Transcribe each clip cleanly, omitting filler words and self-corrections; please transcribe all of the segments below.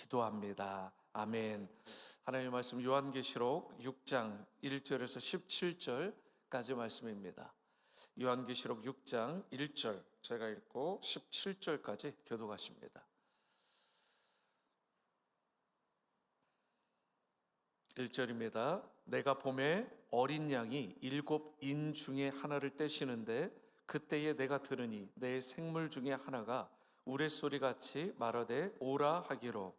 기도합니다. 아멘. 하나님의 말씀 요한계시록 6장 1절에서 17절까지 말씀입니다. 요한계시록 6장 1절 제가 읽고 17절까지 교독하십니다. 1절입니다. 내가 봄에 어린 양이 7인 중에 하나를 떼시는데 그때에 내가 들으니 내 생물 중에 하나가 우레소리같이 말하되 오라 하기로,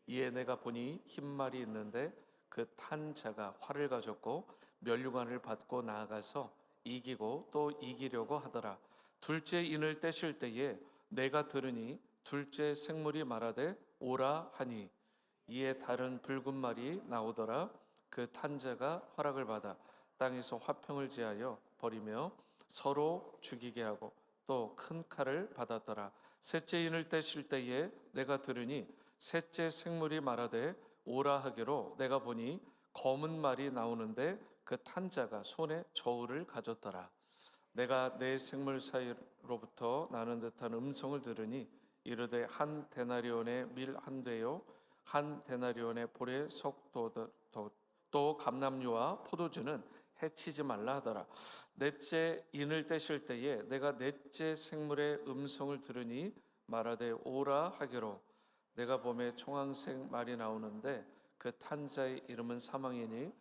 이에 내가 보니 흰 말이 있는데 그 탄 자가 활을 가졌고 면류관을 받고 나아가서 이기고 또 이기려고 하더라. 둘째 인을 떼실 때에 내가 들으니 둘째 생물이 말하되 오라 하니, 이에 다른 붉은 말이 나오더라. 그 탄 자가 허락을 받아 땅에서 화평을 제하여 버리며 서로 죽이게 하고 또 큰 칼을 받았더라. 셋째 인을 떼실 때에 내가 들으니 셋째 생물이 말하되 오라 하기로, 내가 보니 검은 말이 나오는데 그 탄 자가 손에 저울을 가졌더라. 내가 네 생물 사이로부터 나는 듯한 음성을 들으니 이르되 한 데나리온의 밀 한 되요 한 데나리온의 볼의 속도 또 감람류와 포도주는 해치지 말라 하더라. 넷째 인을 떼실 때에 내가 넷째 생물의 음성을 들으니 말하되 오라 하기로, 내가 봄에 청황색 말이 나오는데 그 탄자의 이름은 사망이니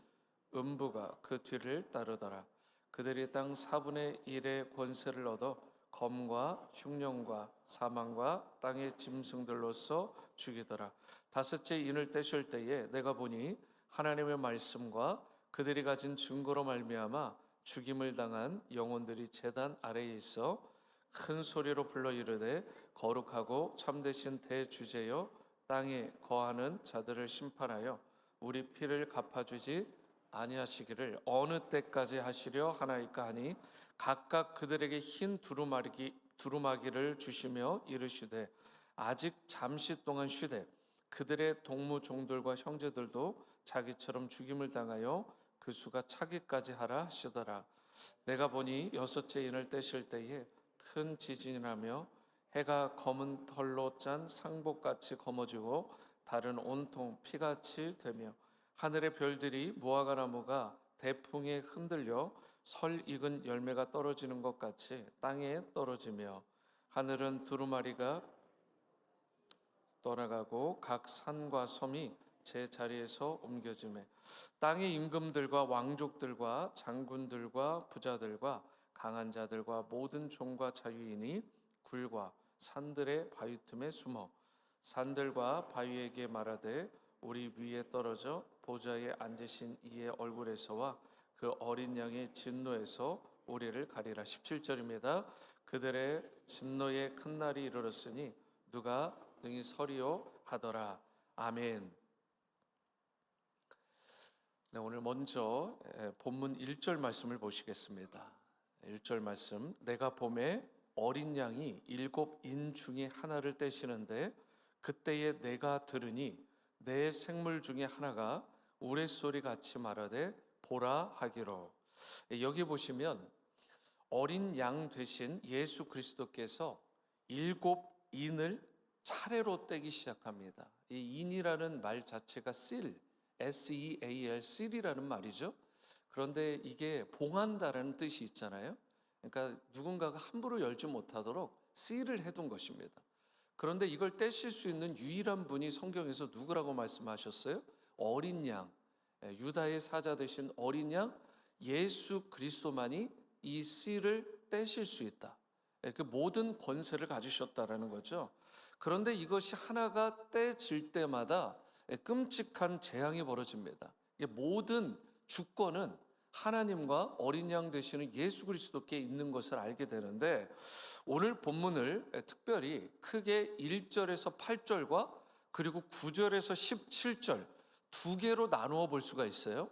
음부가 그 뒤를 따르더라. 그들이 땅 4분의 1의 권세를 얻어 검과 흉령과 사망과 땅의 짐승들로서 죽이더라. 다섯째 인을 떼실 때에 내가 보니 하나님의 말씀과 그들이 가진 증거로 말미암아 죽임을 당한 영혼들이 제단 아래에 있어 큰 소리로 불러 이르되 거룩하고 참되신 대주제여 땅에 거하는 자들을 심판하여 우리 피를 갚아주지 아니하시기를 어느 때까지 하시려 하나이까 하니, 각각 그들에게 흰 두루마기를 주시며 이르시되 아직 잠시 동안 쉬되 그들의 동무종들과 형제들도 자기처럼 죽임을 당하여 그 수가 차기까지 하라 하시더라. 내가 보니 여섯째 인을 떼실 때에 큰 지진이 나며 해가 검은 털로 짠 상복같이 검어지고 달은 온통 피같이 되며 하늘의 별들이 무화과 나무가 대풍에 흔들려 설 익은 열매가 떨어지는 것 같이 땅에 떨어지며, 하늘은 두루마리가 떠나가고 각 산과 섬이 제 자리에서 옮겨지매 땅의 임금들과 왕족들과 장군들과 부자들과 강한 자들과 모든 종과 자유인이 굴과 산들의 바위 틈에 숨어 산들과 바위에게 말하되 우리 위에 떨어져 보좌에 앉으신 이의 얼굴에서와 그 어린 양의 진노에서 우리를 가리라. 17절입니다. 그들의 진노의 큰 날이 이르렀으니 누가 능히 서리요 하더라. 아멘. 네, 오늘 먼저 본문 1절 말씀을 보시겠습니다. 1절 말씀, 내가 봄에 어린 양이 7인 중에 하나를 떼시는데 그때에 내가 들으니 내 생물 중에 하나가 우레소리 같이 말하되 보라 하기로. 여기 보시면 어린 양 되신 예수 그리스도께서 7인을 차례로 떼기 시작합니다. 이 인이라는 말 자체가 seal, S-E-A-L, seal이라는 말이죠. 그런데 이게 봉한다라는 뜻이 있잖아요. 그러니까 누군가가 함부로 열지 못하도록 seal을 해둔 것입니다. 그런데 이걸 떼실 수 있는 유일한 분이 성경에서 누구라고 말씀하셨어요? 어린 양, 유다의 사자 되신 어린 양 예수 그리스도만이 이 씨를 떼실 수 있다. 그 모든 권세를 가지셨다라는 거죠. 그런데 이것이 하나가 떼질 때마다 끔찍한 재앙이 벌어집니다. 모든 주권은 하나님과 어린 양 되시는 예수 그리스도께 있는 것을 알게 되는데, 오늘 본문을 특별히 크게 1절에서 8절과 그리고 9절에서 17절 두 개로 나누어 볼 수가 있어요.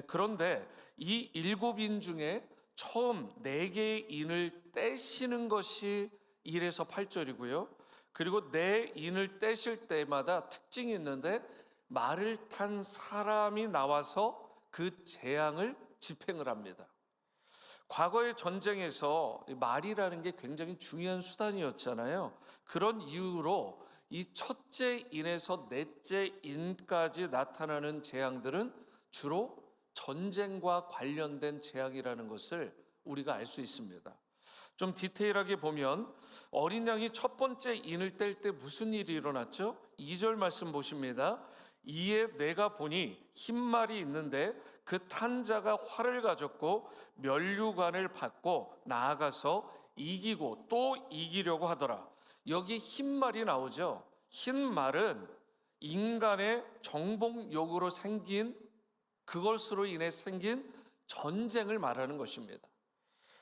그런데 이 7인 중에 처음 4개의 인을 떼시는 것이 1에서 8절이고요. 그리고 4인을 떼실 때마다 특징이 있는데 말을 탄 사람이 나와서 그 재앙을 집행을 합니다. 과거의 전쟁에서 말이라는 게 굉장히 중요한 수단이었잖아요. 그런 이유로 이 첫째 인에서 넷째 인까지 나타나는 재앙들은 주로 전쟁과 관련된 재앙이라는 것을 우리가 알 수 있습니다. 좀 디테일하게 보면 어린 양이 첫 번째 인을 뗄 때 무슨 일이 일어났죠? 2절 말씀 보십니다. 이에 내가 보니 흰 말이 있는데 그 탄 자가 활을 가졌고 면류관을 받고 나아가서 이기고 또 이기려고 하더라. 여기 흰 말이 나오죠. 흰 말은 인간의 정복욕으로 생긴 그것으로 인해 생긴 전쟁을 말하는 것입니다.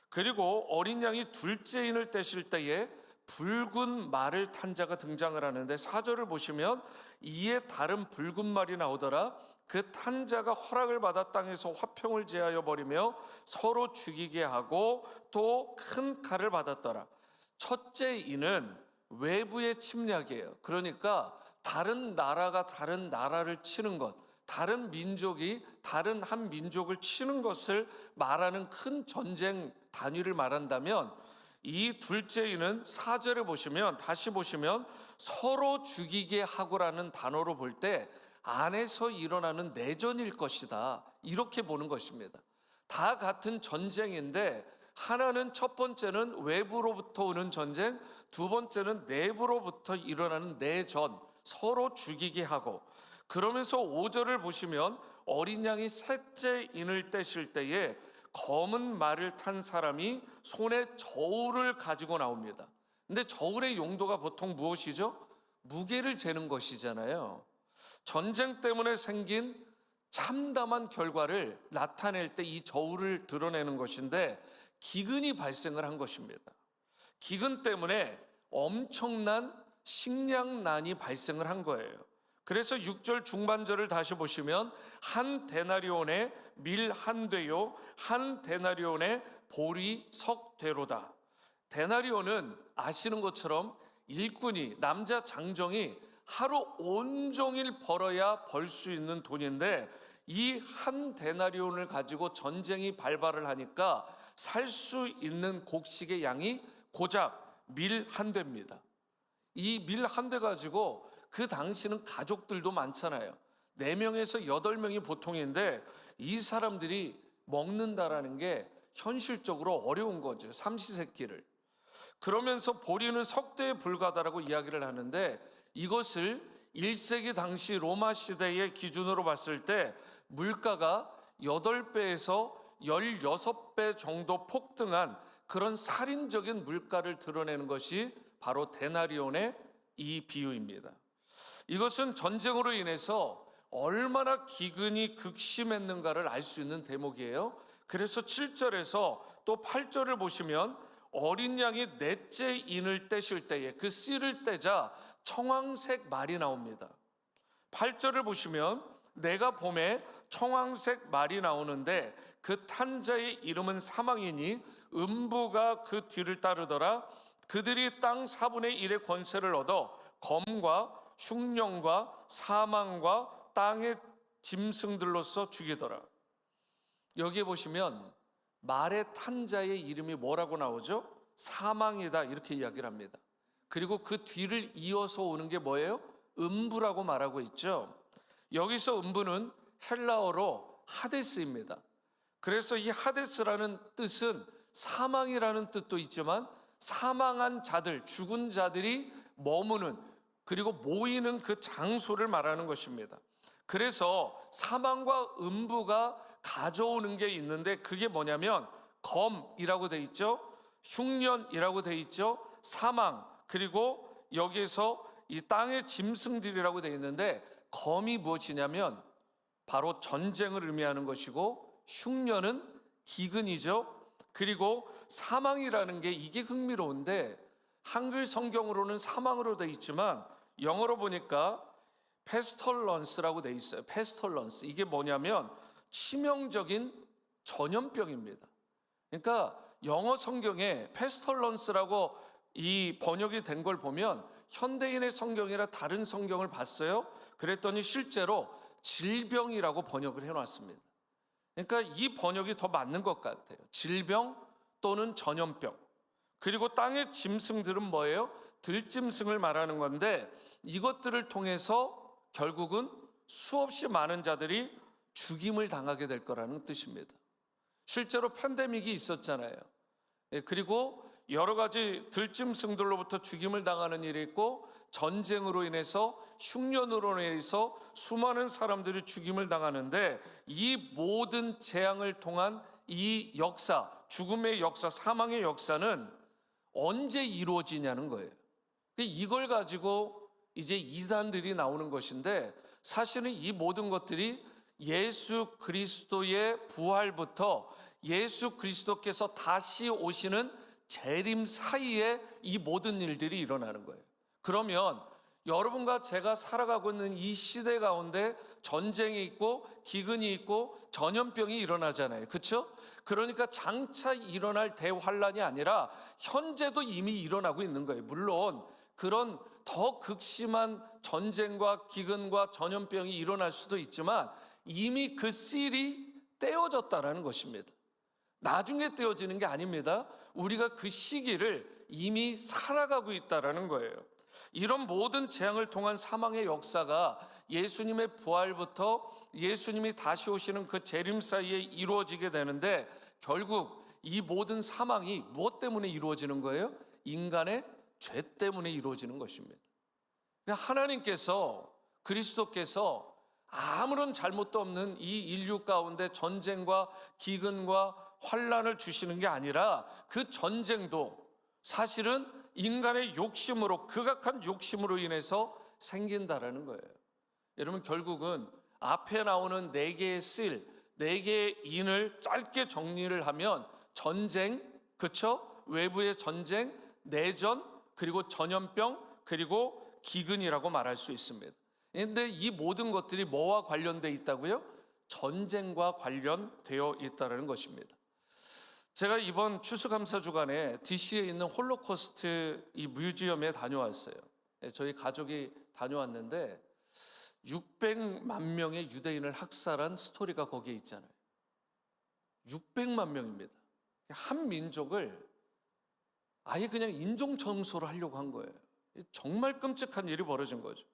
그리고 어린 양이 둘째 인을 떼실 때에 붉은 말을 탄 자가 등장을 하는데 4절을 보시면 이에 다른 붉은 말이 나오더라. 그 탄 자가 허락을 받아 땅에서 화평을 제하여 버리며 서로 죽이게 하고 또 큰 칼을 받았더라. 첫째 인은 외부의 침략이에요. 그러니까 다른 나라가 다른 나라를 치는 것, 다른 민족이 다른 한 민족을 치는 것을 말하는 큰 전쟁 단위를 말한다면, 이 둘째 인은 4절에 보시면, 다시 보시면 서로 죽이게 하고라는 단어로 볼 때 안에서 일어나는 내전일 것이다, 이렇게 보는 것입니다. 다 같은 전쟁인데 하나는, 첫 번째는 외부로부터 오는 전쟁, 두 번째는 내부로부터 일어나는 내전, 서로 죽이게 하고. 그러면서 5절을 보시면 어린 양이 셋째 인을 떼실 때에 검은 말을 탄 사람이 손에 저울을 가지고 나옵니다. 근데 저울의 용도가 보통 무엇이죠? 무게를 재는 것이잖아요. 전쟁 때문에 생긴 참담한 결과를 나타낼 때 이 저울을 드러내는 것인데, 기근이 발생을 한 것입니다. 기근 때문에 엄청난 식량난이 발생을 한 거예요. 그래서 6절 중반절을 다시 보시면 한 데나리온에 밀 한 되요 한 데나리온에 보리 석 되로다. 데나리온은 아시는 것처럼 일꾼이, 남자 장정이 하루 온종일 벌어야 벌 수 있는 돈인데, 이 한 데나리온을 가지고 전쟁이 발발을 하니까 살 수 있는 곡식의 양이 고작 밀 한 대입니다. 이 밀 한 대 가지고, 그 당시는 가족들도 많잖아요. 4명에서 8명이 보통인데 이 사람들이 먹는다라는 게 현실적으로 어려운 거죠, 삼시세끼를. 그러면서 보리는 석대에 불과하다라고 이야기를 하는데, 이것을 1세기 당시 로마 시대의 기준으로 봤을 때 물가가 8배에서 16배 정도 폭등한 그런 살인적인 물가를 드러내는 것이 바로 데나리온의 이 비유입니다. 이것은 전쟁으로 인해서 얼마나 기근이 극심했는가를 알 수 있는 대목이에요. 그래서 7절에서 또 8절을 보시면 어린 양이 넷째 인을 떼실 때에 그 씨를 떼자 청황색 말이 나옵니다. 8절을 보시면 내가 봄에 청황색 말이 나오는데 그 탄자의 이름은 사망이니 음부가 그 뒤를 따르더라. 그들이 땅 4분의 1의 권세를 얻어 검과 흉령과 사망과 땅의 짐승들로서 죽이더라. 여기에 보시면 말의 탄자의 이름이 뭐라고 나오죠? 사망이다, 이렇게 이야기를 합니다. 그리고 그 뒤를 이어서 오는 게 뭐예요? 음부라고 말하고 있죠. 여기서 음부는 헬라어로 하데스입니다. 그래서 이 하데스라는 뜻은 사망이라는 뜻도 있지만 사망한 자들, 죽은 자들이 머무는, 그리고 모이는 그 장소를 말하는 것입니다. 그래서 사망과 음부가 가져오는 게 있는데, 그게 뭐냐면 검이라고 돼 있죠, 흉년이라고 돼 있죠, 사망, 그리고 여기에서 이 땅의 짐승들이라고 돼 있는데, 검이 무엇이냐면 바로 전쟁을 의미하는 것이고, 흉년은 기근이죠. 그리고 사망이라는 게, 이게 흥미로운데 한글 성경으로는 사망으로 돼 있지만 영어로 보니까 페스털런스라고 돼 있어요. 페스털런스, 이게 뭐냐면 치명적인 전염병입니다. 그러니까 영어 성경에 페스털런스라고 이 번역이 된 걸 보면 현대인의 성경이라 다른 성경을 봤어요. 그랬더니 실제로 질병이라고 번역을 해놨습니다. 그러니까 이 번역이 더 맞는 것 같아요. 질병 또는 전염병. 그리고 땅의 짐승들은 뭐예요? 들짐승을 말하는 건데, 이것들을 통해서 결국은 수없이 많은 자들이 죽임을 당하게 될 거라는 뜻입니다. 실제로 팬데믹이 있었잖아요. 그리고 여러 가지 들짐승들로부터 죽임을 당하는 일이 있고, 전쟁으로 인해서, 흉년으로 인해서 수많은 사람들이 죽임을 당하는데, 이 모든 재앙을 통한 이 역사, 죽음의 역사, 사망의 역사는 언제 이루어지냐는 거예요. 이걸 가지고 이제 이단들이 나오는 것인데, 사실은 이 모든 것들이 예수 그리스도의 부활부터 예수 그리스도께서 다시 오시는 재림 사이에 이 모든 일들이 일어나는 거예요. 그러면 여러분과 제가 살아가고 있는 이 시대 가운데 전쟁이 있고 기근이 있고 전염병이 일어나잖아요. 그렇죠? 그러니까 장차 일어날 대환란이 아니라 현재도 이미 일어나고 있는 거예요. 물론 그런 더 극심한 전쟁과 기근과 전염병이 일어날 수도 있지만 이미 그 씰이 떼어졌다라는 것입니다. 나중에 떼어지는 게 아닙니다. 우리가 그 시기를 이미 살아가고 있다라는 거예요. 이런 모든 재앙을 통한 사망의 역사가 예수님의 부활부터 예수님이 다시 오시는 그 재림 사이에 이루어지게 되는데, 결국 이 모든 사망이 무엇 때문에 이루어지는 거예요? 인간의 죄 때문에 이루어지는 것입니다. 하나님께서, 그리스도께서 아무런 잘못도 없는 이 인류 가운데 전쟁과 기근과 환란을 주시는 게 아니라, 그 전쟁도 사실은 인간의 욕심으로, 극악한 욕심으로 인해서 생긴다라는 거예요. 여러분, 결국은 앞에 나오는 네 개의 씰, 네 개의 인을 짧게 정리를 하면 전쟁, 그쵸? 외부의 전쟁, 내전, 그리고 전염병, 그리고 기근이라고 말할 수 있습니다. 그런데 이 모든 것들이 뭐와 관련되어 있다고요? 전쟁과 관련되어 있다는 것입니다. 제가 이번 추수감사 주간에 DC에 있는 홀로코스트 이 뮤지엄에 다녀왔어요. 저희 가족이 다녀왔는데 600만 명의 유대인을 학살한 스토리가 거기에 있잖아요. 600만 명입니다. 한 민족을 아예 그냥 인종청소를 하려고 한 거예요. 정말 끔찍한 일이 벌어진 거죠.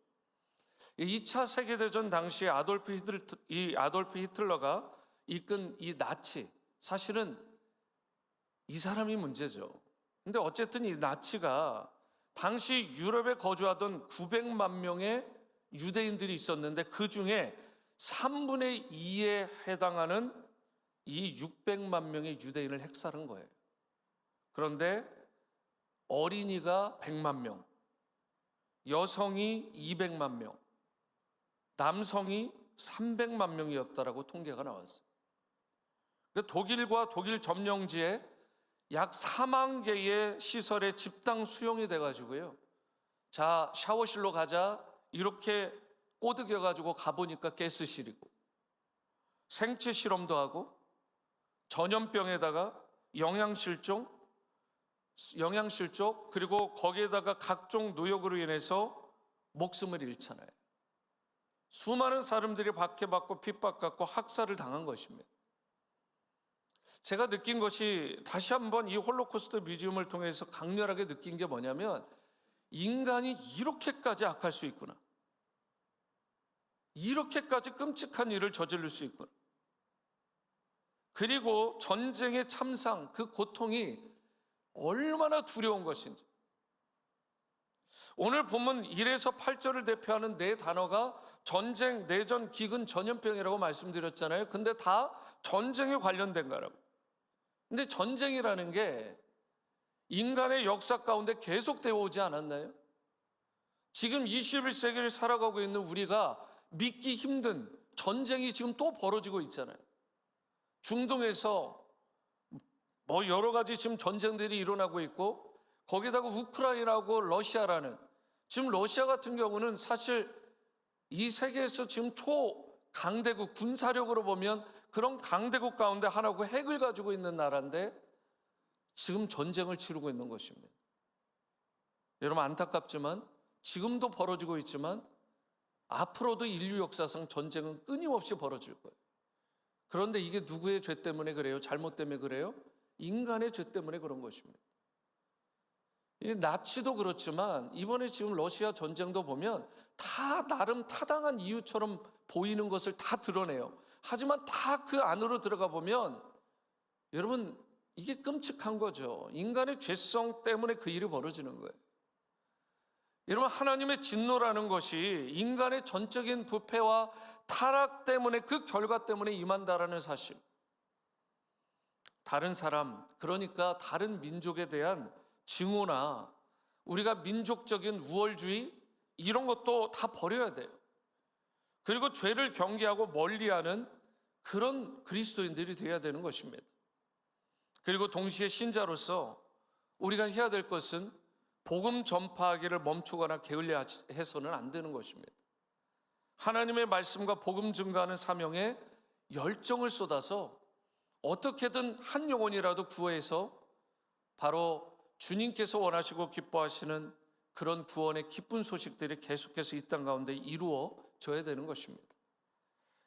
2차 세계대전 당시에 아돌프 히틀러가 이끈 이 나치, 사실은 이 사람이 문제죠. 근데 어쨌든 이 나치가 당시 유럽에 거주하던 900만 명의 유대인들이 있었는데, 그 중에 3분의 2에 해당하는 이 600만 명의 유대인을 핵살한 거예요. 그런데 어린이가 100만 명, 여성이 200만 명, 남성이 300만 명이었다라고 통계가 나왔어요. 독일과 독일 점령지에 약 4만 개의 시설에 집단 수용이 돼가지고요. 자, 샤워실로 가자 이렇게 꼬드겨가지고 가보니까 가스실이고, 생체 실험도 하고, 전염병에다가 영양실종, 그리고 거기에다가 각종 노역으로 인해서 목숨을 잃잖아요. 수많은 사람들이 박해받고 핍박받고 학살을 당한 것입니다. 제가 느낀 것이, 다시 한번 이 홀로코스트 뮤지엄을 통해서 강렬하게 느낀 게 뭐냐면, 인간이 이렇게까지 악할 수 있구나, 이렇게까지 끔찍한 일을 저지를 수 있구나. 그리고 전쟁의 참상, 그 고통이 얼마나 두려운 것인지. 오늘 본문 1에서 8절을 대표하는 네 단어가 전쟁, 내전, 기근, 전염병이라고 말씀드렸잖아요. 근데 다 전쟁에 관련된 거라고. 근데 전쟁이라는 게 인간의 역사 가운데 계속되어 오지 않았나요? 지금 21세기를 살아가고 있는 우리가 믿기 힘든 전쟁이 지금 또 벌어지고 있잖아요. 중동에서 뭐 여러 가지 지금 전쟁들이 일어나고 있고, 거기다가 우크라이나하고 러시아라는, 지금 러시아 같은 경우는 사실 이 세계에서 지금 초강대국, 군사력으로 보면 그런 강대국 가운데 하나고 핵을 가지고 있는 나라인데 지금 전쟁을 치르고 있는 것입니다. 여러분, 안타깝지만 지금도 벌어지고 있지만 앞으로도 인류 역사상 전쟁은 끊임없이 벌어질 거예요. 그런데 이게 누구의 죄 때문에 그래요? 잘못 때문에 그래요? 인간의 죄 때문에 그런 것입니다. 이 나치도 그렇지만 이번에 지금 러시아 전쟁도 보면 다 나름 타당한 이유처럼 보이는 것을 다 드러내요. 하지만 다 그 안으로 들어가 보면 여러분 이게 끔찍한 거죠. 인간의 죄성 때문에 그 일이 벌어지는 거예요. 여러분 하나님의 진노라는 것이 인간의 전적인 부패와 타락 때문에 그 결과 때문에 임한다라는 사실. 다른 사람, 그러니까 다른 민족에 대한 증오나 우리가 민족적인 우월주의 이런 것도 다 버려야 돼요. 그리고 죄를 경계하고 멀리하는 그런 그리스도인들이 되어야 되는 것입니다. 그리고 동시에 신자로서 우리가 해야 될 것은 복음 전파하기를 멈추거나 게을리 해서는 안 되는 것입니다. 하나님의 말씀과 복음 증거하는 사명에 열정을 쏟아서 어떻게든 한 영혼이라도 구해서 바로 주님께서 원하시고 기뻐하시는 그런 구원의 기쁜 소식들이 계속해서 이 땅 가운데 이루어져야 되는 것입니다.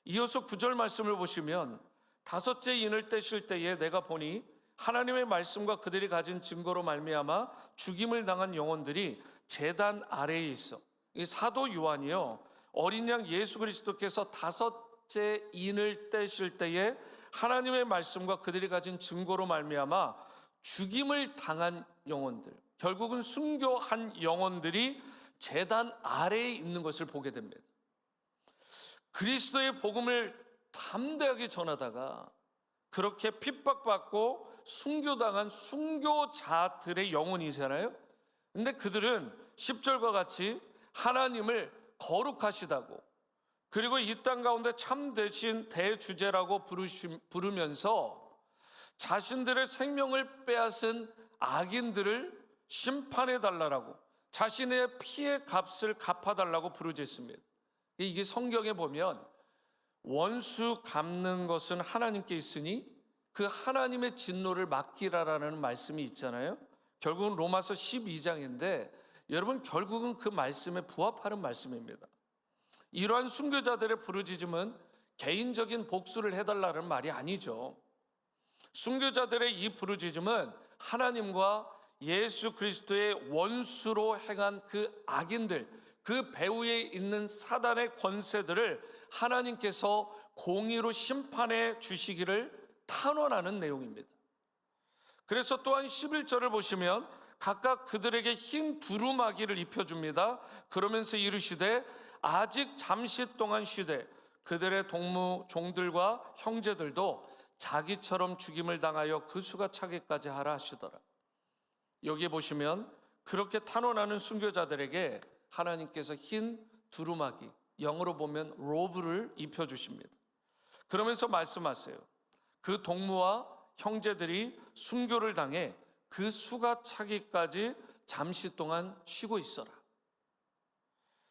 이어서 9절 말씀을 보시면 다섯째 인을 떼실 때에 내가 보니 하나님의 말씀과 그들이 가진 증거로 말미암아 죽임을 당한 영혼들이 제단 아래에 있어. 이 사도 요한이요 어린 양 예수 그리스도께서 다섯째 인을 떼실 때에 하나님의 말씀과 그들이 가진 증거로 말미암아 죽임을 당한 영혼들, 결국은 순교한 영혼들이 제단 아래에 있는 것을 보게 됩니다. 그리스도의 복음을 담대하게 전하다가 그렇게 핍박받고 순교당한 순교자들의 영혼이잖아요. 근데 그들은 10절과 같이 하나님을 거룩하시다고, 그리고 이 땅 가운데 참되신 대주제라고 부르면서 자신들의 생명을 빼앗은 악인들을 심판해 달라고, 자신의 피의 값을 갚아달라고 부르짖습니다. 이게 성경에 보면 원수 갚는 것은 하나님께 있으니 그 하나님의 진노를 맡기라라는 말씀이 있잖아요. 결국은 로마서 12장인데 여러분 결국은 그 말씀에 부합하는 말씀입니다. 이러한 순교자들의 부르짖음은 개인적인 복수를 해달라는 말이 아니죠. 순교자들의 이 부르짖음은 하나님과 예수 그리스도의 원수로 행한 그 악인들, 그 배후에 있는 사단의 권세들을 하나님께서 공의로 심판해 주시기를 탄원하는 내용입니다. 그래서 또한 11절을 보시면 각각 그들에게 흰 두루마기를 입혀줍니다. 그러면서 이르시되 아직 잠시 동안 쉬되 그들의 동무 종들과 형제들도 자기처럼 죽임을 당하여 그 수가 차기까지 하라 하시더라. 여기에 보시면 그렇게 탄원하는 순교자들에게 하나님께서 흰 두루마기, 영어로 보면 로브를 입혀주십니다. 그러면서 말씀하세요. 그 동무와 형제들이 순교를 당해 그 수가 차기까지 잠시 동안 쉬고 있어라.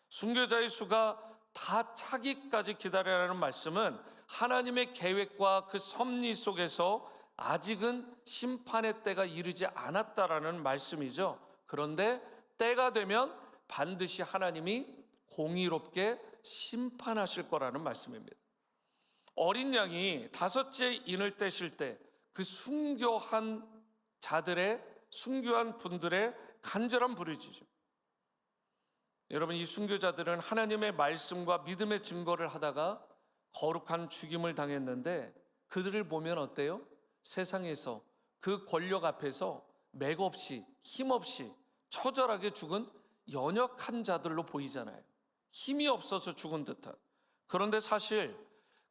순교자의 수가 다 차기까지 기다리라는 말씀은 하나님의 계획과 그 섭리 속에서 아직은 심판의 때가 이르지 않았다라는 말씀이죠. 그런데 때가 되면 반드시 하나님이 공의롭게 심판하실 거라는 말씀입니다. 어린 양이 다섯째 인을 떼실 때 그 순교한 자들의, 순교한 분들의 간절한 부르짖음. 여러분, 이 순교자들은 하나님의 말씀과 믿음의 증거를 하다가 거룩한 죽임을 당했는데 그들을 보면 어때요? 세상에서 그 권력 앞에서 맥없이 힘없이 처절하게 죽은 연약한 자들로 보이잖아요. 힘이 없어서 죽은 듯한. 그런데 사실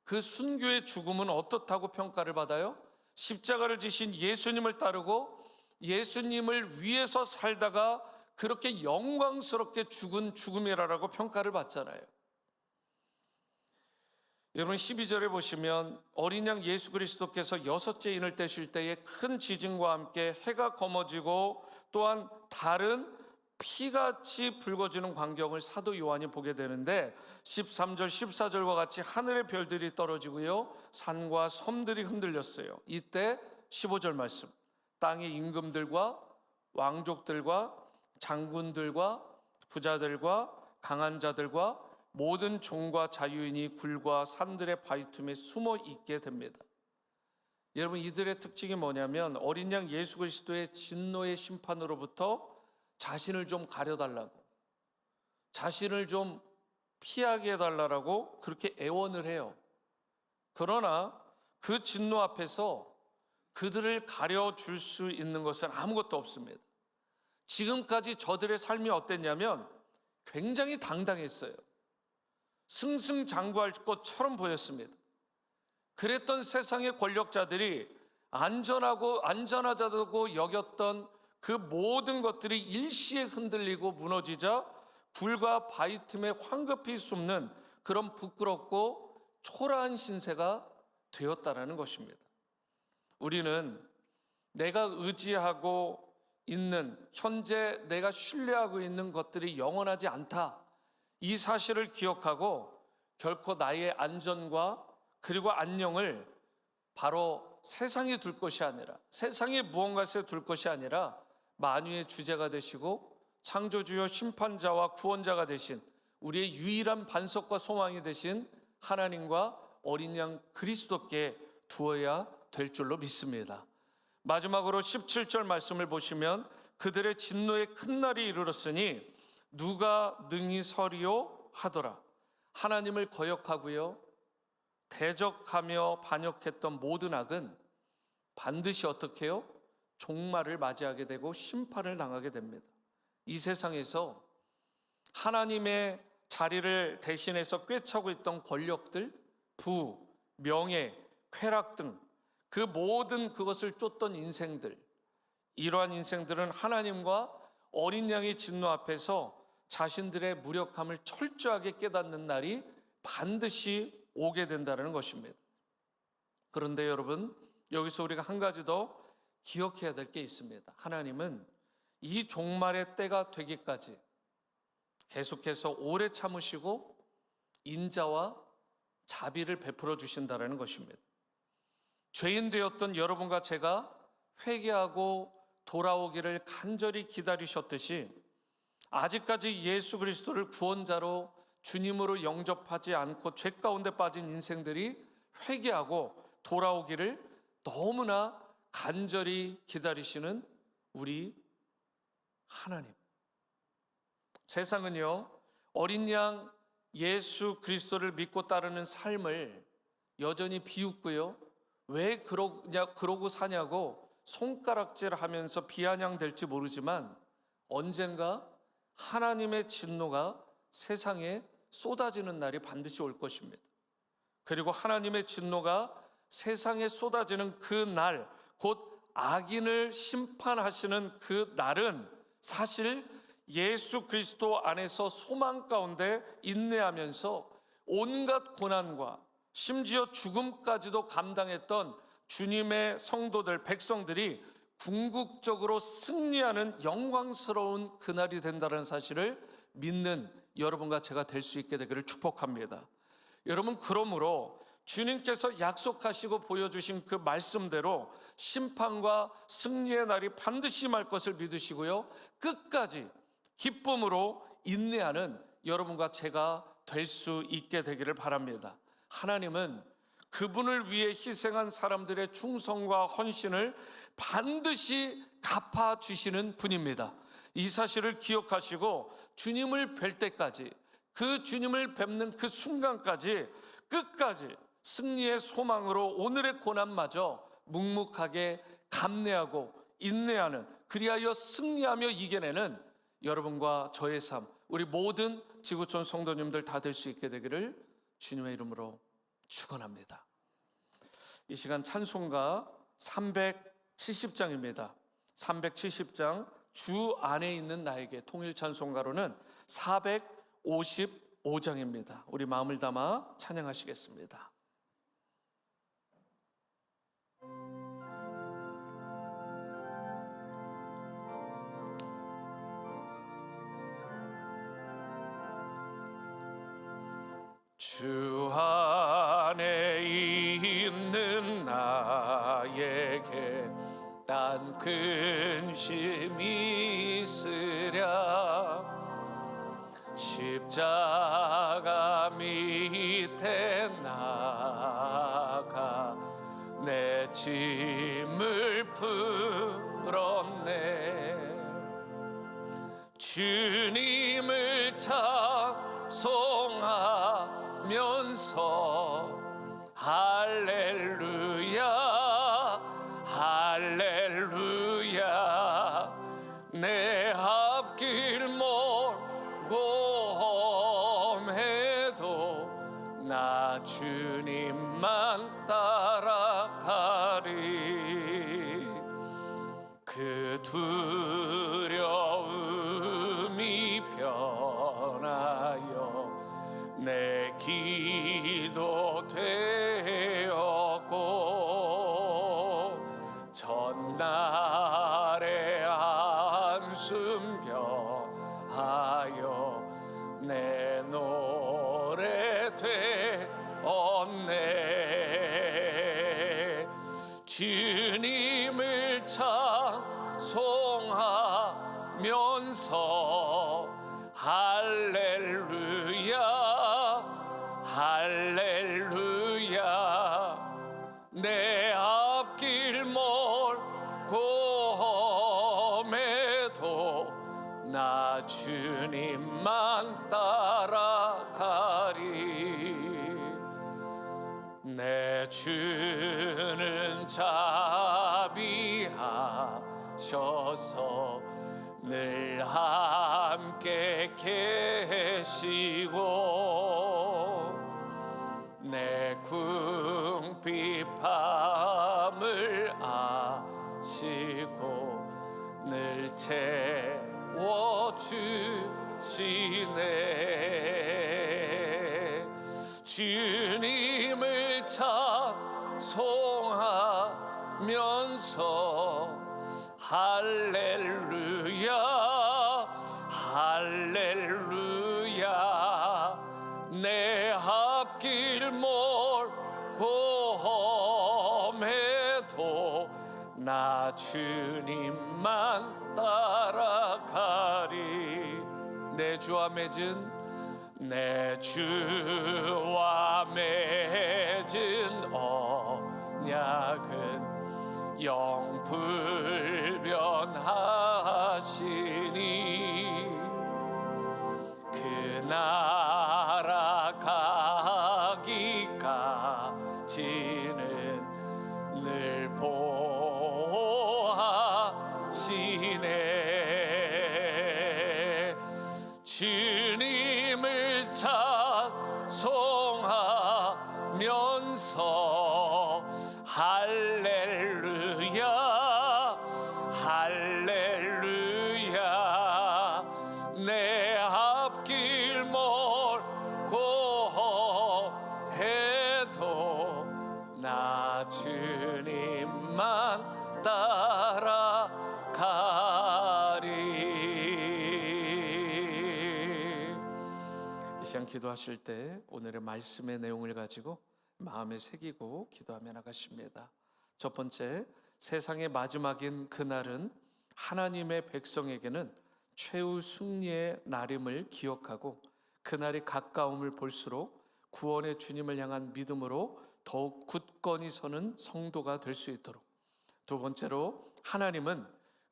그 순교의 죽음은 어떻다고 평가를 받아요? 십자가를 지신 예수님을 따르고 예수님을 위해서 살다가 그렇게 영광스럽게 죽은 죽음이라고 평가를 받잖아요. 여러분 12절에 보시면 어린 양 예수 그리스도께서 여섯째 인을 떼실 때에 큰 지진과 함께 해가 검어지고 또한 달은 피같이 붉어지는 광경을 사도 요한이 보게 되는데 13절 14절과 같이 하늘의 별들이 떨어지고요 산과 섬들이 흔들렸어요. 이때 15절 말씀, 땅의 임금들과 왕족들과 장군들과 부자들과 강한 자들과 모든 종과 자유인이 굴과 산들의 바위틈에 숨어 있게 됩니다. 여러분 이들의 특징이 뭐냐면 어린 양 예수 그리스도의 진노의 심판으로부터 자신을 좀 가려달라고, 자신을 좀 피하게 해달라고 그렇게 애원을 해요. 그러나 그 진노 앞에서 그들을 가려줄 수 있는 것은 아무것도 없습니다. 지금까지 저들의 삶이 어땠냐면 굉장히 당당했어요. 승승장구할 것처럼 보였습니다. 그랬던 세상의 권력자들이 안전하다고 여겼던 그 모든 것들이 일시에 흔들리고 무너지자 굴과 바위 틈에 황급히 숨는 그런 부끄럽고 초라한 신세가 되었다라는 것입니다. 우리는 내가 의지하고 있는, 현재 내가 신뢰하고 있는 것들이 영원하지 않다, 이 사실을 기억하고 결코 나의 안전과 그리고 안녕을 바로 세상에 둘 것이 아니라, 세상의 무언가에 둘 것이 아니라 만유의 주제가 되시고 창조주여 심판자와 구원자가 되신 우리의 유일한 반석과 소망이 되신 하나님과 어린 양 그리스도께 두어야 될 줄로 믿습니다. 마지막으로 17절 말씀을 보시면 그들의 진노의 큰 날이 이르렀으니 누가 능히 서리요 하더라. 하나님을 거역하고요 대적하며 반역했던 모든 악은 반드시 어떻게 해요? 종말을 맞이하게 되고 심판을 당하게 됩니다. 이 세상에서 하나님의 자리를 대신해서 꿰차고 있던 권력들, 부, 명예, 쾌락 등 그 모든 그것을 쫓던 인생들, 이러한 인생들은 하나님과 어린 양의 진노 앞에서 자신들의 무력함을 철저하게 깨닫는 날이 반드시 오게 된다는 것입니다. 그런데 여러분, 여기서 우리가 한 가지 더 기억해야 될 게 있습니다. 하나님은 이 종말의 때가 되기까지 계속해서 오래 참으시고 인자와 자비를 베풀어 주신다는 것입니다. 죄인 되었던 여러분과 제가 회개하고 돌아오기를 간절히 기다리셨듯이 아직까지 예수 그리스도를 구원자로 주님으로 영접하지 않고 죄 가운데 빠진 인생들이 회개하고 돌아오기를 너무나 간절히 기다리시는 우리 하나님. 세상은요, 어린 양 예수 그리스도를 믿고 따르는 삶을 여전히 비웃고요, 왜 그러고 사냐고 손가락질하면서 비아냥댈지 모르지만 언젠가 하나님의 진노가 세상에 쏟아지는 날이 반드시 올 것입니다. 그리고 하나님의 진노가 세상에 쏟아지는 그 날, 곧 악인을 심판하시는 그 날은 사실 예수 그리스도 안에서 소망 가운데 인내하면서 온갖 고난과 심지어 죽음까지도 감당했던 주님의 성도들, 백성들이 궁극적으로 승리하는 영광스러운 그날이 된다는 사실을 믿는 여러분과 제가 될 수 있게 되기를 축복합니다. 여러분, 그러므로 주님께서 약속하시고 보여주신 그 말씀대로 심판과 승리의 날이 반드시 말 것을 믿으시고요, 끝까지 기쁨으로 인내하는 여러분과 제가 될 수 있게 되기를 바랍니다. 하나님은 그분을 위해 희생한 사람들의 충성과 헌신을 반드시 갚아주시는 분입니다. 이 사실을 기억하시고 주님을 뵐 때까지, 그 주님을 뵙는 그 순간까지 끝까지 승리의 소망으로 오늘의 고난마저 묵묵하게 감내하고 인내하는, 그리하여 승리하며 이겨내는 여러분과 저의 삶, 우리 모든 지구촌 성도님들 다 될 수 있게 되기를 주님의 이름으로 축원합니다. 이 시간 찬송가 370장입니다. 370장 주 안에 있는 나에게, 통일 찬송가로는 455장입니다. 우리 마음을 담아 찬양하시겠습니다. 주 안에 있는 나에게 딴 근심이 있으랴. 십자가 밑에 나가 내 짐을 풀었네. 주님을 찬송하면서 할렐루야 할렐루야 내 앞길 멀고 험해도 나 주님만 따라가리. 그 두려움이 변하여 내 기도 되었고 전날의 한숨 변하여 내 노래 되었네. 주님을 찬송하면서 할렐루야 할렐루야 내 앞길 멀고 험해도 나 주님만 따라가리. 내 주는 자비하셔서 늘 함께 계시고 내 궁핍함을 아시고 늘 채워주시네. 주님을 찬송하면서 할렐루야 할렐루야 내 앞길 멀고 험해도 나 주님만 따라가리. 내 주와 맺은 언약은 영불변하시니 그 나라 가기까지는 늘 보호하시네. 주님을 찬송하면서 할렐루야 할렐루야 내 앞길 멀고 험해도 나 주님만 따라가리. 이 시간 기도하실 때 오늘의 말씀의 내용을 가지고 마음에 새기고 기도하며 나가십니다. 첫 번째, 세상의 마지막인 그날은 하나님의 백성에게는 최후 승리의 날임을 기억하고 그날이 가까움을 볼수록 구원의 주님을 향한 믿음으로 더욱 굳건히 서는 성도가 될 수 있도록. 두 번째로, 하나님은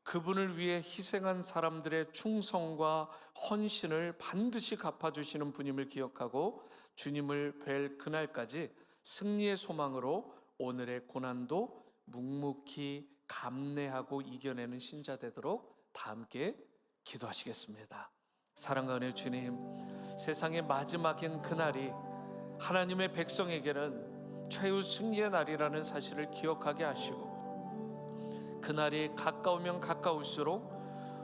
그분을 위해 희생한 사람들의 충성과 헌신을 반드시 갚아주시는 분임을 기억하고 주님을 뵐 그날까지 승리의 소망으로 오늘의 고난도 묵묵히 감내하고 이겨내는 신자 되도록 다 함께 기도하시겠습니다. 사랑과 은혜 주님, 세상의 마지막인 그날이 하나님의 백성에게는 최후 승리의 날이라는 사실을 기억하게 하시고 그날이 가까우면 가까울수록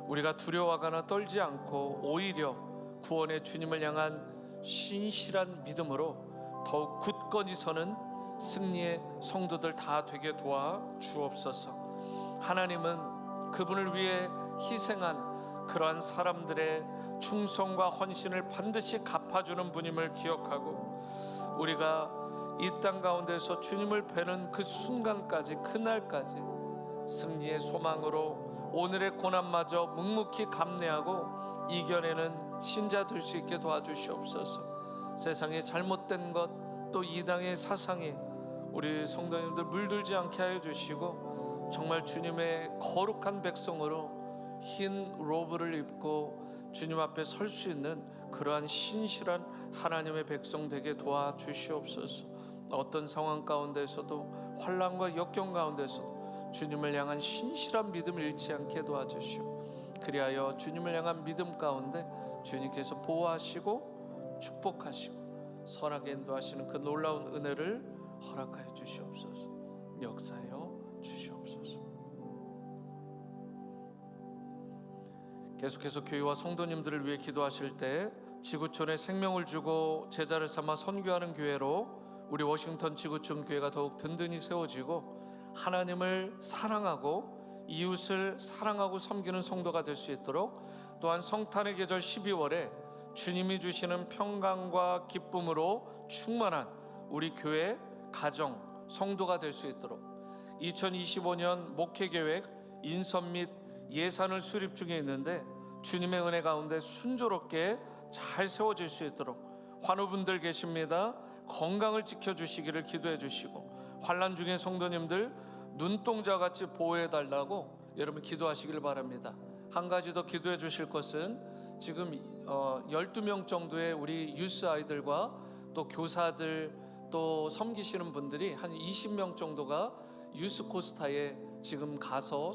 우리가 두려워하거나 떨지 않고 오히려 구원의 주님을 향한 신실한 믿음으로 더욱 굳건히 서는 승리의 성도들 다 되게 도와 주옵소서. 하나님은 그분을 위해 희생한 그러한 사람들의 충성과 헌신을 반드시 갚아주는 분임을 기억하고 우리가 이 땅 가운데서 주님을 뵈는 그 순간까지, 그날까지 승리의 소망으로 오늘의 고난마저 묵묵히 감내하고 이겨내는 신자 될 수 있게 도와주시옵소서. 세상의 잘못된 것, 또 이당의 사상에 우리 성도님들 물들지 않게 하여 주시고 정말 주님의 거룩한 백성으로 흰 로브를 입고 주님 앞에 설 수 있는 그러한 신실한 하나님의 백성 되게 도와주시옵소서. 어떤 상황 가운데서도 환난과 역경 가운데서도 주님을 향한 신실한 믿음을 잃지 않게 도와주시오. 그리하여 주님을 향한 믿음 가운데 주님께서 보호하시고 축복하시고 선하게 인도하시는 그 놀라운 은혜를 허락하여 주시옵소서. 역사하여 주시옵소서. 계속해서 교회와 성도님들을 위해 기도하실 때 지구촌에 생명을 주고 제자를 삼아 선교하는 교회로 우리 워싱턴 지구촌 교회가 더욱 든든히 세워지고 하나님을 사랑하고 이웃을 사랑하고 섬기는 성도가 될 수 있도록, 또한 성탄의 계절 12월에 주님이 주시는 평강과 기쁨으로 충만한 우리 교회, 가정, 성도가 될 수 있도록 2025년 목회계획 인선 및 예산을 수립 중에 있는데 주님의 은혜 가운데 순조롭게 잘 세워질 수 있도록 환우분들 계십니다. 건강을 지켜주시기를 기도해 주시고, 환난 중에 성도님들 눈동자같이 보호해 달라고 여러분 기도하시길 바랍니다. 한 가지 더 기도해 주실 것은 지금 12명 정도의 우리 유스 아이들과 또 교사들 또 섬기시는 분들이 한 20명 정도가 유스 코스타에 지금 가서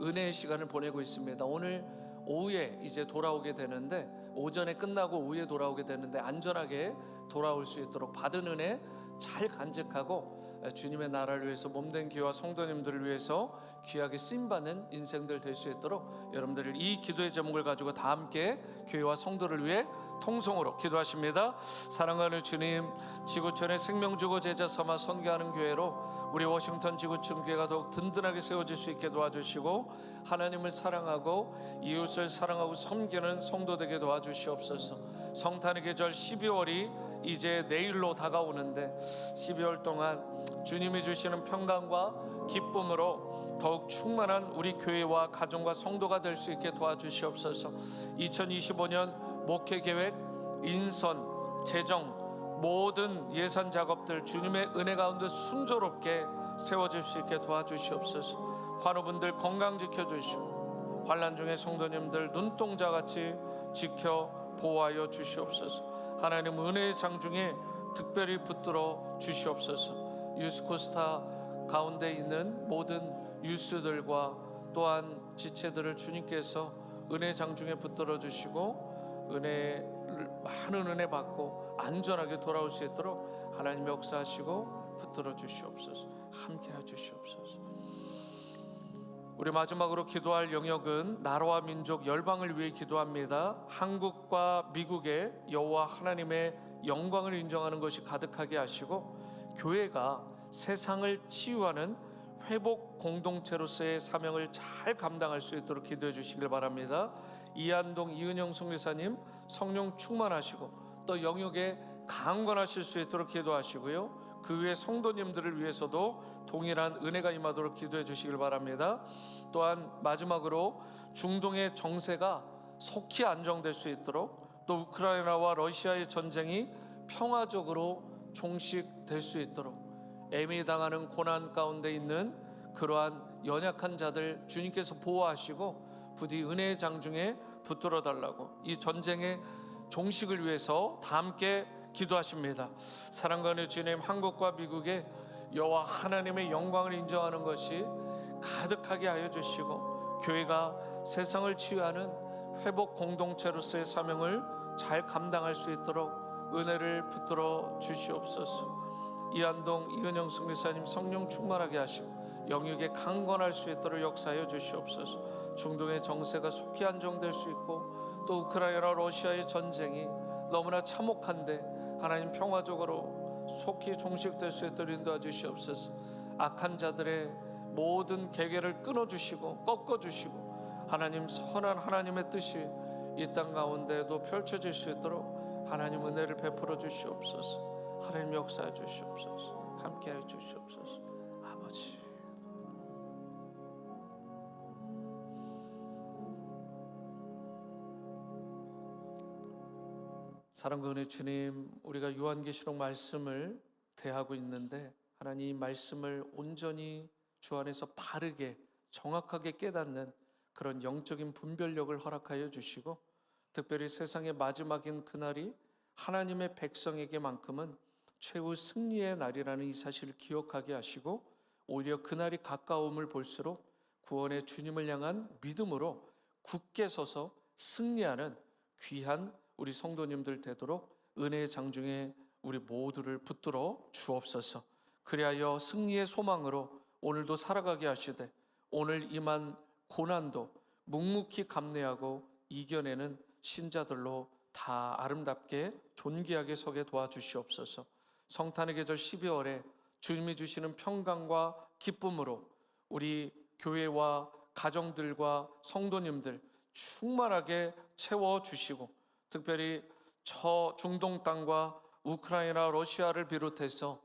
은혜의 시간을 보내고 있습니다. 오늘 오후에 이제 돌아오게 되는데, 오전에 끝나고 오후에 돌아오게 되는데 안전하게 돌아올 수 있도록 받은 은혜 잘 간직하고 주님의 나라를 위해서 몸된 교회와 성도님들을 위해서 귀하게 쓰임받는 인생들 될 수 있도록 여러분들 이 기도의 제목을 가지고 다 함께 교회와 성도를 위해 통성으로 기도하십니다. 사랑하는 주님, 지구촌에 생명 주고 제자 삼아 선교하는 교회로 우리 워싱턴 지구촌 교회가 더욱 든든하게 세워질 수 있게 도와주시고, 하나님을 사랑하고 이웃을 사랑하고 섬기는 성도 되게 도와주시옵소서. 성탄의 계절 12월이 이제 내일로 다가오는데 12월 동안 주님이 주시는 평강과 기쁨으로 더욱 충만한 우리 교회와 가정과 성도가 될 수 있게 도와주시옵소서. 2025년 목회계획, 인선, 재정 모든 예산 작업들 주님의 은혜 가운데 순조롭게 세워질 수 있게 도와주시옵소서. 환우분들 건강 지켜주시고 환난 중에 성도님들 눈동자같이 지켜 보호하여 주시옵소서. 하나님 은혜의 장중에 특별히 붙들어 주시옵소서. 유스코스타 가운데 있는 모든 유스들과 또한 지체들을 주님께서 은혜 장중에 붙들어 주시고 많은 은혜 받고 안전하게 돌아올 수 있도록 하나님 역사하시고 붙들어 주시옵소서. 함께해 주시옵소서. 우리 마지막으로 기도할 영역은 나라와 민족 열방을 위해 기도합니다. 한국과 미국의 여호와 하나님의 영광을 인정하는 것이 가득하게 하시고, 교회가 세상을 치유하는 회복 공동체로서의 사명을 잘 감당할 수 있도록 기도해 주시길 바랍니다. 이한동 이은영 성리사님 성령 충만하시고 또 영역에 강건하실 수 있도록 기도하시고요, 그 외 성도님들을 위해서도 동일한 은혜가 임하도록 기도해 주시길 바랍니다. 또한 마지막으로 중동의 정세가 속히 안정될 수 있도록, 또 우크라이나와 러시아의 전쟁이 평화적으로 종식될 수 있도록, 애미 당하는 고난 가운데 있는 그러한 연약한 자들 주님께서 보호하시고 부디 은혜의 장중에 붙들어 달라고 이 전쟁의 종식을 위해서 다 함께 기도하십니다. 사랑과 은혜 주님, 한국과 미국의 여호와 하나님의 영광을 인정하는 것이 가득하게 하여 주시고, 교회가 세상을 치유하는 회복 공동체로서의 사명을 잘 감당할 수 있도록 은혜를 붙들어 주시옵소서. 이한동 이은영 승리사님 성령 충만하게 하시고 영역에 강건할 수 있도록 역사하여 주시옵소서. 중동의 정세가 속히 안정될 수 있고, 또 우크라이나 러시아의 전쟁이 너무나 참혹한데 하나님 평화적으로 속히 종식될 수 있도록 인도해 주시옵소서. 악한 자들의 모든 계계를 끊어주시고 꺾어주시고 하나님 선한 하나님의 뜻이 이 땅 가운데도 펼쳐질 수 있도록 하나님 은혜를 베풀어 주시옵소서. 하나님 역사해 주시옵소서. 함께해 주시옵소서. 아버지, 사랑과 은혜 주님, 우리가 요한계시록 말씀을 대하고 있는데 하나님 이 말씀을 온전히 주 안에서 바르게 정확하게 깨닫는 그런 영적인 분별력을 허락하여 주시고, 특별히 세상의 마지막인 그날이 하나님의 백성에게만큼은 최후 승리의 날이라는 이 사실을 기억하게 하시고, 오히려 그날이 가까움을 볼수록 구원의 주님을 향한 믿음으로 굳게 서서 승리하는 귀한 우리 성도님들 되도록 은혜의 장중에 우리 모두를 붙들어 주옵소서. 그리하여 승리의 소망으로 오늘도 살아가게 하시되, 오늘 임한 고난도 묵묵히 감내하고 이겨내는 신자들로 다 아름답게 존귀하게 서게 도와주시옵소서. 성탄의 계절 12월에 주님이 주시는 평강과 기쁨으로 우리 교회와 가정들과 성도님들 충만하게 채워주시고, 특별히 저 중동 땅과 우크라이나, 러시아를 비롯해서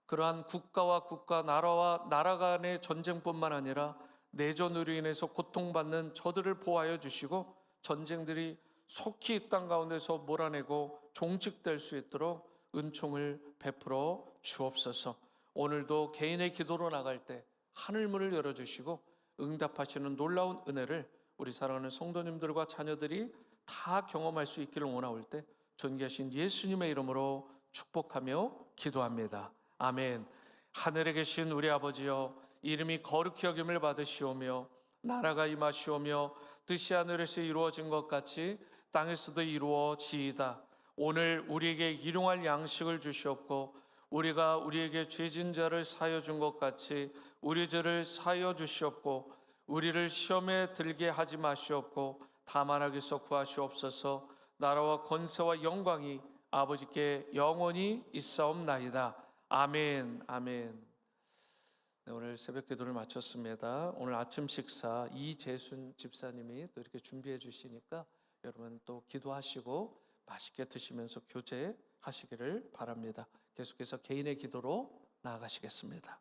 그러한 국가와 국가, 나라와 나라 간의 전쟁뿐만 아니라 내전으로 인해서 고통받는 저들을 보호하여 주시고, 전쟁들이 속히 이 땅 가운데서 몰아내고 종식될 수 있도록 은총을 베풀어 주옵소서. 오늘도 개인의 기도로 나갈 때 하늘문을 열어주시고 응답하시는 놀라운 은혜를 우리 사랑하는 성도님들과 자녀들이 다 경험할 수 있기를 원하올 때 존귀하신 예수님의 이름으로 축복하며 기도합니다. 아멘. 하늘에 계신 우리 아버지여, 이름이 거룩히 여김을 받으시오며 나라가 임하시오며 뜻이 하늘에서 이루어진 것 같이 땅에서도 이루어지이다. 오늘 우리에게 일용할 양식을 주시옵고, 우리가 우리에게 죄진 자를 사하여 준 것 같이 우리 죄를 사하여 주시옵고, 우리를 시험에 들게 하지 마시옵고 다만 악에서 구하시옵소서. 나라와 권세와 영광이 아버지께 영원히 있사옵나이다. 아멘. 아멘. 네, 오늘 새벽 기도를 마쳤습니다. 오늘 아침 식사 이재순 집사님이 또 이렇게 준비해 주시니까 여러분 또 기도하시고 맛있게 드시면서 교제하시기를 바랍니다. 계속해서 개인의 기도로 나아가시겠습니다.